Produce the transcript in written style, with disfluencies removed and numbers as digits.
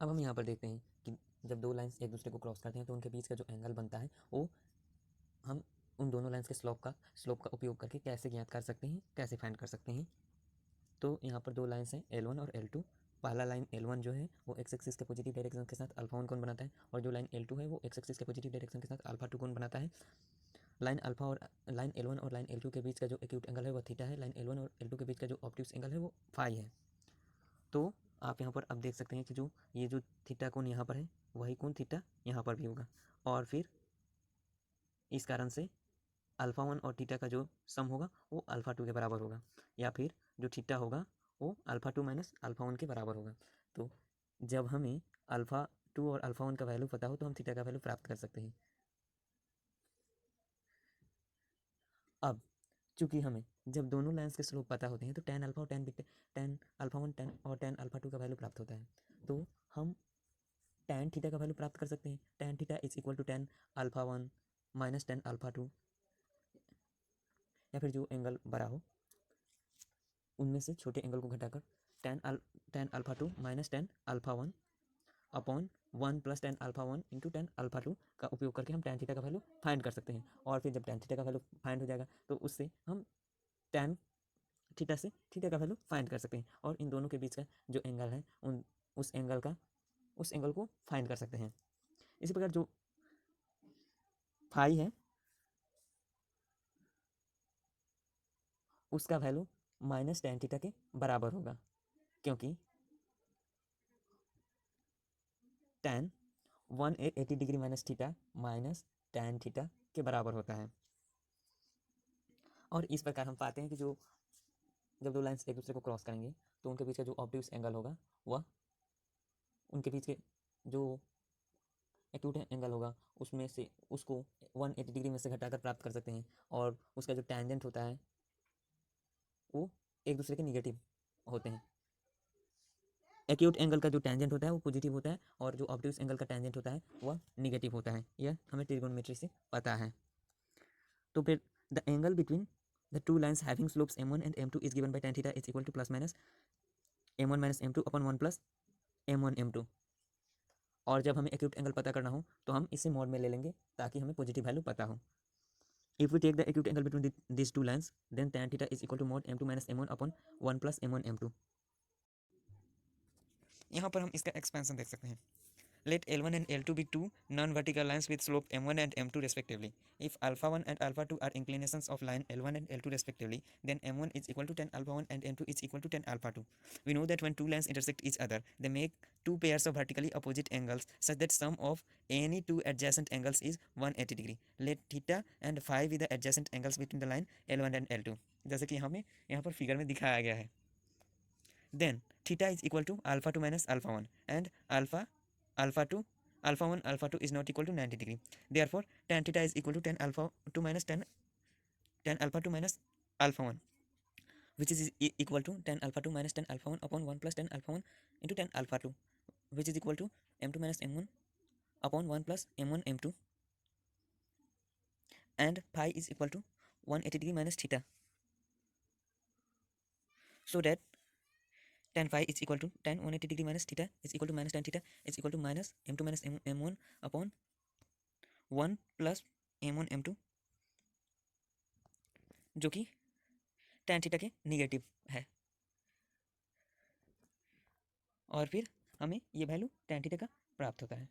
अब हम यहाँ पर देखते हैं कि जब दो लाइन्स एक दूसरे को क्रॉस करते हैं तो उनके बीच का जो एंगल बनता है वो हम उन दोनों लाइन्स के स्लोप का उपयोग करके कैसे ज्ञात कर सकते हैं, कैसे फाइंड कर सकते हैं। तो यहाँ पर दो लाइन्स हैं L1 और L2। पहला लाइन L1 जो है वो एक्स एक्सिस के पॉजिटिव डायरेक्शन के साथ अल्फा 1 कोण बनाता है, और जो लाइन L2 है वो एक्स एक्सिस के पॉजिटिव डायरेक्शन के साथ अल्फा 2 कोण बनाता है। लाइन L1 और लाइन L2 के बीच का जो एक्यूट एंगल है वो थीटा है। लाइन L1 और L2 के बीच का जो ऑब्ट्यूस एंगल है वो फाई है। तो आप यहाँ पर अब देख सकते हैं कि जो थीटा कोण यहाँ पर है वही कोण थीटा यहाँ पर भी होगा, और फिर इस कारण से अल्फा 1 और थीटा का जो सम होगा वो अल्फा 2 के बराबर होगा, या फिर जो थीटा होगा वो अल्फा 2 माइनस अल्फा 1 के बराबर होगा। तो जब हमें अल्फा 2 और अल्फा 1 का वैल्यू पता हो तो हम थीटा का वैल्यू प्राप्त कर सकते हैं। अब चूंकि हमें जब दोनों लाइन्स के स्लोप पता होते हैं तो tan अल्फा और tan अल्फा 1 tan अल्फा 2 का वैल्यू प्राप्त होता है। तो हम tan थीटा का वैल्यू प्राप्त कर सकते हैं। tan theta is equal to tan alpha 1 minus tan alpha 2, या फिर जो एंगल बड़ा हो उनमें से छोटे एंगल को घटाकर tan alpha 2 minus tan alpha 1 upon 1 plus tan alpha 1 into tan alpha 2 का उपयोग करके हम tan थीटा का वैल्यू फाइंड कर सकते हैं। और फिर जब tan थीटा का वैल्यू फाइंड हो जाएगा तो उससे हम tan थीटा से थीटा का वैल्यू फाइंड कर सकते हैं, और इन दोनों के बीच का जो एंगल है उस एंगल को फाइंड कर सकते हैं। इसी प्रकार जो फाई है उसका वैल्यू माइनस tan थीटा के बराबर होगा, क्योंकि tan 180 degree minus theta minus tan theta के बराबर होता है। और इस प्रकार हम पाते हैं कि जब दो लाइन्स एक दूसरे को क्रॉस करेंगे तो उनके बीच का जो ऑब्ट्यूस एंगल होगा वह उनके बीच के जो एक्यूट एंगल होगा उसमें से उसको 180 डिग्री में से घटाकर प्राप्त कर सकते हैं, और उसका जो टेंजेंट होता है वो एक दूसरे के निगेटिव होते हैं। एक्यूट एंगल का जो टेंजेंट होता है वो पॉजिटिव होता है, और जो ऑब्ट्यूस एंगल का टेंजेंट होता है वह निगेटिव होता है। यह हमें ट्रिगोनोमेट्री से पता है। तो फिर the angle between the two lines having slopes m1 and m2 is given by tan theta is equal two plus minus m1 minus m2 upon 1 plus m1 m2। और जब हमें एक्यूट एंगल पता करना हो तो हम इसे मोड में ले लेंगे ताकि हमें पॉजिटिव वैल्यू पता हो। If we take the acute angle between these two lines, then tan theta is equal to mod m2 minus m1 upon 1 plus m1 m2। यहाँ पर हम इसका एक्सपेंशन देख सकते हैं। Let L1 and L2 be two non-vertical lines with slope m1 and m2 respectively. If alpha 1 and alpha 2 are inclinations of line L1 and L2 respectively, then m1 is equal to tan alpha 1 and m2 is equal to tan alpha 2. We know that when two lines intersect each other, they make two pairs of vertically opposite angles such that sum of any two adjacent angles is 180 degree. Let theta and phi be the adjacent angles between the line L1 and L2. जैसे कि हमें यहाँ पर figure में दिखाया गया है। Then theta is equal to alpha 2 minus alpha 1 and alpha 1 alpha 2 is not equal to 90 degree. Therefore tan theta is equal to tan alpha 2 minus tan alpha 2 minus alpha 1, which is equal to tan alpha 2 minus tan alpha 1 upon 1 plus tan alpha 1 into tan alpha 2, which is equal to m2 minus m1 upon 1 plus m1 m2, and phi is equal to 180 degree minus theta, so that tan phi is equal to tan 180 degree minus theta is equal to minus tan theta is equal to minus m2 minus m1 upon 1 plus m1 m2, जो कि tan theta के negative है। और फिर हमें ये value tan theta का प्राप्त होता है।